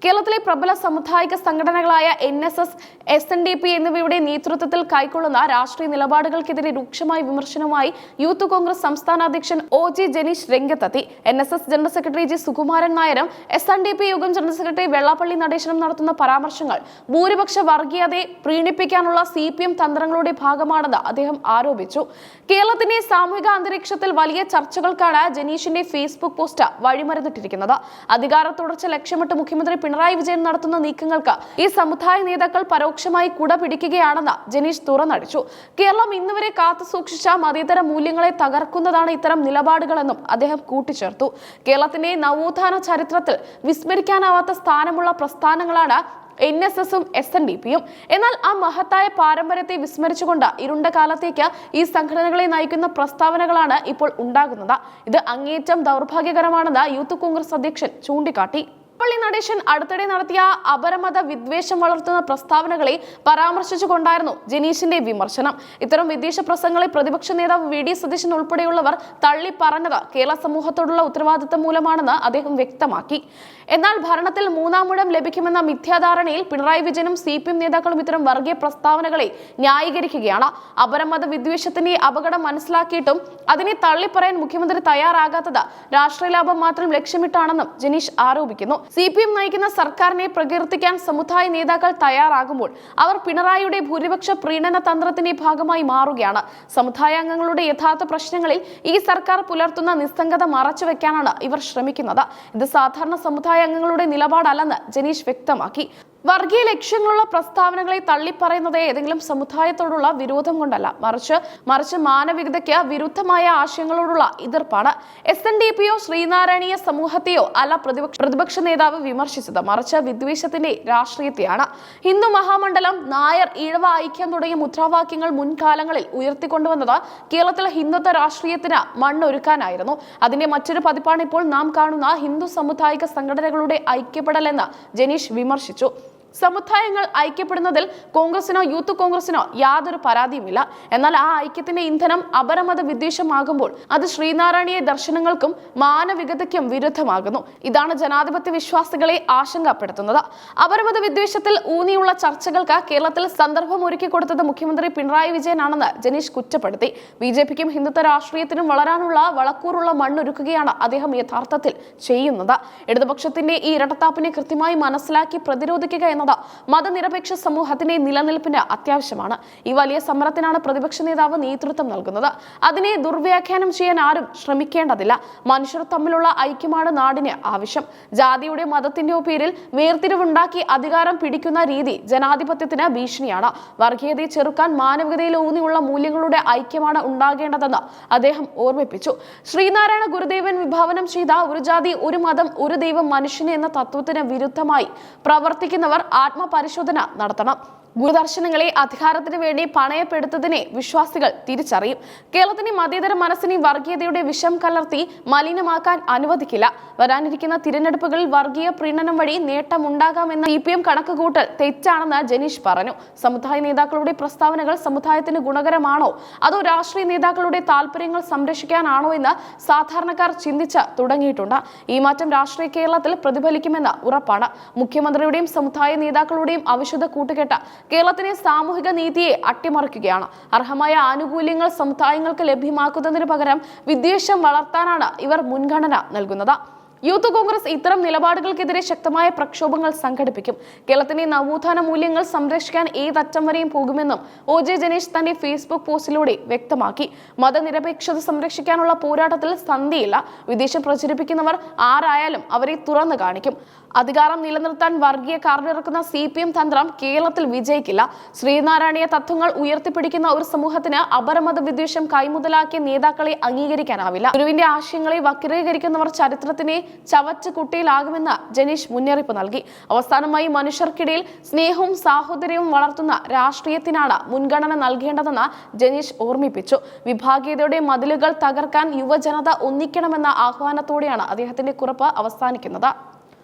കേരളത്തിലെ പ്രബല സാമുദായിക സംഘടനകളായ NSS, SNDP എന്നിവയുടെ നേതൃത്വത്തിൽ കൈക്കൊള്ളുന്ന രാഷ്ട്രീയ നിലപാടുകൾക്കെതിരെ രൂക്ഷമായ വിമർശനവുമായി യൂത്ത് കോൺഗ്രസ് സംസ്ഥാന അധ്യക്ഷൻ OG ജനീഷ് രംഗത്തെത്തി. NSS general secretary G Sukumaran നായരും SNDP യോഗം ജനറൽ സെക്രട്ടറി വെള്ളാപ്പള്ളി നടേശനും നടത്തുന്ന പരാമർശങ്ങൾ ഭൂരിപക്ഷ വർഗീയതയെ പ്രീണിപ്പിക്കാനുള്ള CPM തന്ത്രങ്ങളുടെ ഭാഗമാണെന്ന് അദ്ദേഹം ആരോപിച്ചു. കേരളത്തിന്റെ സാമൂഹിക അന്തരീക്ഷത്തിൽ വലിയ ചർച്ചകൾക്കാണ് ജനീഷിന്റെ ഫേസ്ബുക്ക് പോസ്റ്റ് വഴിമരുന്നിട്ടിരിക്കുന്നത്. അധികാര തുടർച്ച ലക്ഷ്യമിട്ട് മുഖ്യമന്ത്രി പിണറായി വിജയൻ നടത്തുന്ന നീക്കങ്ങൾക്ക് ഈ സമുദായ നേതാക്കൾ പരോക്ഷമായി കുട പിടിക്കുകയാണെന്ന് ജനീഷ് തുറന്നടിച്ചു. കേരളം ഇന്നുവരെ കാത്തുസൂക്ഷിച്ച മതേതര മൂല്യങ്ങളെ തകർക്കുന്നതാണ് ഇത്തരം നിലപാടുകളെന്നും അദ്ദേഹം കൂട്ടിച്ചേർത്തു. കേരളത്തിന്റെ നവോത്ഥാന ചരിത്രത്തിൽ വിസ്മരിക്കാനാവാത്ത സ്ഥാനമുള്ള പ്രസ്ഥാനങ്ങളാണ് NSSഉം SNDPയും. എന്നാൽ ആ മഹത്തായ പാരമ്പര്യത്തെ വിസ്മരിച്ചുകൊണ്ട് ഇരുണ്ട കാലത്തേക്ക് ഈ സംഘടനകളെ നയിക്കുന്ന പ്രസ്താവനകളാണ് ഇപ്പോൾ ഉണ്ടാകുന്നത്. ഇത് അങ്ങേയറ്റം ദൗർഭാഗ്യകരമാണെന്ന് യൂത്ത് കോൺഗ്രസ് അധ്യക്ഷൻ ചൂണ്ടിക്കാട്ടി. വെള്ളാപ്പള്ളി നടേശൻ അടുത്തിടെ നടത്തിയ അപരമത വിദ്വേഷം വളർത്തുന്ന പ്രസ്താവനകളെ പരാമർശിച്ചുകൊണ്ടായിരുന്നു ജനീഷിന്റെ വിമർശനം. ഇത്തരം വിദ്വേഷ പ്രസംഗങ്ങളെ പ്രതിപക്ഷ നേതാവ് VD സതീശൻ ഉൾപ്പെടെയുള്ളവർ തള്ളി പറഞ്ഞത് കേരള സമൂഹത്തോടുള്ള ഉത്തരവാദിത്തം മൂലമാണെന്ന് അദ്ദേഹം വ്യക്തമാക്കി. എന്നാൽ ഭരണത്തിൽ മൂന്നാം ഊഴം ലഭിക്കുമെന്ന മിഥ്യാധാരണയിൽ പിണറായി വിജയനും CPM നേതാക്കളും ഇത്തരം വർഗീയ പ്രസ്താവനകളെ ന്യായീകരിക്കുകയാണ്. അപരമത വിദ്വേഷത്തിന്റെ അപകടം മനസ്സിലാക്കിയിട്ടും അതിനെ തള്ളിപ്പറയാൻ മുഖ്യമന്ത്രി തയ്യാറാകാത്തത് രാഷ്ട്രീയ ലാഭം മാത്രം ലക്ഷ്യമിട്ടാണെന്നും ജനീഷ് ആരോപിക്കുന്നു. CPM നയിക്കുന്ന സർക്കാരിനെ പ്രകീർത്തിക്കാൻ സമുദായ നേതാക്കൾ തയ്യാറാകുമ്പോൾ അവർ പിണറായിയുടെ ഭൂരിപക്ഷ പ്രീണന തന്ത്രത്തിന്റെ ഭാഗമായി മാറുകയാണ്. സമുദായ അംഗങ്ങളുടെ യഥാർത്ഥ പ്രശ്നങ്ങളിൽ ഈ സർക്കാർ പുലർത്തുന്ന നിസ്സംഗത മറച്ചുവെക്കാനാണ് ഇവർ ശ്രമിക്കുന്നത്. ഇത് സാധാരണ സമുദായ അംഗങ്ങളുടെ നിലപാടല്ലെന്ന് ജനീഷ് വ്യക്തമാക്കി. വർഗീയ ലക്ഷ്യങ്ങളുള്ള പ്രസ്താവനകളെ തള്ളിപ്പറയുന്നത് ഏതെങ്കിലും സമുദായത്തോടുള്ള വിരോധം കൊണ്ടല്ല, മറിച്ച് മാനവികതയ്ക്ക് വിരുദ്ധമായ ആശയങ്ങളോടുള്ള എതിർപ്പാണ്. SNDPയോ ശ്രീനാരായണീയ സമൂഹത്തെയോ അല്ല പ്രതിപക്ഷ നേതാവ് വിമർശിച്ചത്, മറിച്ച് വിദ്വേഷത്തിന്റെ രാഷ്ട്രീയത്തെയാണ്. ഹിന്ദു മഹാമണ്ഡലം, നായർ, ഈഴവ ഐക്യം തുടങ്ങിയ മുദ്രാവാക്യങ്ങൾ മുൻകാലങ്ങളിൽ ഉയർത്തിക്കൊണ്ടുവന്നത് കേരളത്തിലെ ഹിന്ദുത്വ രാഷ്ട്രീയത്തിന് മണ്ണൊരുക്കാനായിരുന്നു. അതിന്റെ മറ്റൊരു പതിപ്പാണ് ഇപ്പോൾ നാം കാണുന്ന ഹിന്ദു സാമുദായിക സംഘടനകളുടെ ഐക്യപ്പെടലെന്ന് ജനീഷ് വിമർശിച്ചു. സമുദായങ്ങൾ ഐക്യപ്പെടുന്നതിൽ കോൺഗ്രസിനോ യൂത്ത് കോൺഗ്രസിനോ യാതൊരു പരാതിയുമില്ല. എന്നാൽ ആ ഐക്യത്തിന്റെ ഇന്ധനം അപരമത വിദ്വേഷമാകുമ്പോൾ അത് ശ്രീനാരായണീയ ദർശനങ്ങൾക്കും മാനവികതയ്ക്കും വിരുദ്ധമാകുന്നു. ഇതാണ് ജനാധിപത്യ വിശ്വാസികളെ ആശങ്കപ്പെടുത്തുന്നത്. അപരമത വിദ്വേഷത്തിൽ ഊന്നിയുള്ള ചർച്ചകൾക്ക് കേരളത്തിൽ സന്ദർഭം ഒരുക്കി കൊടുത്തത് മുഖ്യമന്ത്രി പിണറായി വിജയനാണെന്ന് ജനീഷ് കുറ്റപ്പെടുത്തി. BJPക്കും ഹിന്ദുത്വ രാഷ്ട്രീയത്തിനും വളരാനുള്ള വളക്കൂറുള്ള മണ്ണൊരുക്കുകയാണ് അദ്ദേഹം യഥാർത്ഥത്തിൽ ചെയ്യുന്നത്. ഇടതുപക്ഷത്തിന്റെ ഈ ഇരട്ടത്താപ്പിനെ കൃത്യമായി മനസ്സിലാക്കി പ്രതിരോധിക്കുക എന്നത് മതനിരപേക്ഷ സമൂഹത്തിന്റെ നിലനിൽപ്പിന് അത്യാവശ്യമാണ്. ഈ വലിയ സമരത്തിനാണ് പ്രതിപക്ഷ നേതാവ് നേതൃത്വം നൽകുന്നത്. അതിനെ ദുർവ്യാഖ്യാനം ചെയ്യാൻ ആരും ശ്രമിക്കേണ്ടതില്ല. മനുഷ്യർ തമ്മിലുള്ള ഐക്യമാണ് നാടിന് ആവശ്യം. ജാതിയുടെ മതത്തിന്റെയോ പേരിൽ വേർതിരിവുണ്ടാക്കി അധികാരം പിടിക്കുന്ന രീതി ജനാധിപത്യത്തിന് ഭീഷണിയാണ്. വർഗീയതയെ ചെറുക്കാൻ മാനവികതയിൽ ഊന്നിയുള്ള മൂല്യങ്ങളുടെ ഐക്യമാണ് ഉണ്ടാകേണ്ടതെന്ന് അദ്ദേഹം ഓർമ്മിപ്പിച്ചു. ശ്രീനാരായണ ഗുരുദേവൻ വിഭാവനം ചെയ്ത ഒരു ജാതി, ഒരു മതം, ഒരു ദൈവം, മനുഷ്യന് എന്ന തത്വത്തിന് വിരുദ്ധമായി പ്രവർത്തിക്കുന്നവർ ആത്മപരിശോധന നടത്തണം. ഗുരുദർശനങ്ങളെ അധികാരത്തിന് വേണ്ടി പണയപ്പെടുത്തതിനെ വിശ്വാസികൾ തിരിച്ചറിയും. കേരളത്തിന്റെ മതേതര മനസ്സിനെ വർഗീയതയുടെ വിഷം കലർത്തി മലിനമാക്കാൻ അനുവദിക്കില്ല. വരാനിരിക്കുന്ന തിരഞ്ഞെടുപ്പുകളിൽ വർഗീയ പ്രീണനം വഴി നേട്ടമുണ്ടാകാമെന്ന CPM കണക്കുകൂട്ടൽ തെറ്റാണെന്ന് ജനീഷ് പറഞ്ഞു. സമുദായ നേതാക്കളുടെ പ്രസ്താവനകൾ സമുദായത്തിന് ഗുണകരമാണോ അതോ രാഷ്ട്രീയ നേതാക്കളുടെ താല്പര്യങ്ങൾ സംരക്ഷിക്കാനാണോ എന്ന് സാധാരണക്കാർ ചിന്തിച്ച് തുടങ്ങിയിട്ടുണ്ട്. ഈ മാറ്റം രാഷ്ട്രീയ കേരളത്തിൽ പ്രതിഫലിക്കുമെന്ന് ഉറപ്പാണ്. മുഖ്യമന്ത്രിയുടെയും സമുദായ നേതാക്കളുടെയും അവിശുദ്ധ കൂട്ടുകെട്ട് കേരളത്തിലെ സാമൂഹിക നീതിയെ അട്ടിമറിക്കുകയാണ്. അർഹമായ ആനുകൂല്യങ്ങൾ സമുദായങ്ങൾക്ക് ലഭ്യമാക്കുന്നതിന് പകരം വിദ്വേഷം വളർത്താനാണ് ഇവർ മുൻഗണന നൽകുന്നത്. യൂത്ത് കോൺഗ്രസ് ഇത്തരം നിലപാടുകൾക്കെതിരെ ശക്തമായ പ്രക്ഷോഭങ്ങൾ സംഘടിപ്പിക്കും. കേരളത്തിന്റെ നവോത്ഥാന മൂല്യങ്ങൾ സംരക്ഷിക്കാൻ ഏതറ്റം വരെയും പോകുമെന്നും OG ജനീഷ് തന്റെ ഫേസ്ബുക്ക് പോസ്റ്റിലൂടെ വ്യക്തമാക്കി. മതനിരപേക്ഷത സംരക്ഷിക്കാനുള്ള പോരാട്ടത്തിൽ സന്ധിയില്ല. വിദ്വേഷം പ്രചരിപ്പിക്കുന്നവർ ആരായാലും അവരെ തുറന്നു കാണിക്കും. അധികാരം നിലനിർത്താൻ വർഗീയ കാർഡിറക്കുന്ന CPM തന്ത്രം കേരളത്തിൽ വിജയിക്കില്ല. ശ്രീനാരായണീയ തത്വങ്ങൾ ഉയർത്തിപ്പിടിക്കുന്ന ഒരു സമൂഹത്തിന് അപരമത വിദ്വേഷം കൈമുതലാക്കിയ നേതാക്കളെ അംഗീകരിക്കാനാവില്ല. ഗുരുവിന്റെ ആശയങ്ങളെ വക്രീകരിക്കുന്നവർ ചരിത്രത്തിനെ ചവച്ച് കുട്ടിയിലാകുമെന്ന് ജനീഷ് മുന്നറിയിപ്പ് നൽകി. അവസാനമായി മനുഷ്യർക്കിടയിൽ സ്നേഹവും സാഹോദര്യവും വളർത്തുന്ന രാഷ്ട്രീയത്തിനാണ് മുൻഗണന നൽകേണ്ടതെന്ന് ജനീഷ് ഓർമ്മിപ്പിച്ചു. വിഭാഗീയതയുടെ മതിലുകൾ തകർക്കാൻ യുവജനത ഒന്നിക്കണമെന്ന ആഹ്വാനത്തോടെയാണ് അദ്ദേഹത്തിന്റെ കുറിപ്പ് അവസാനിക്കുന്നത്.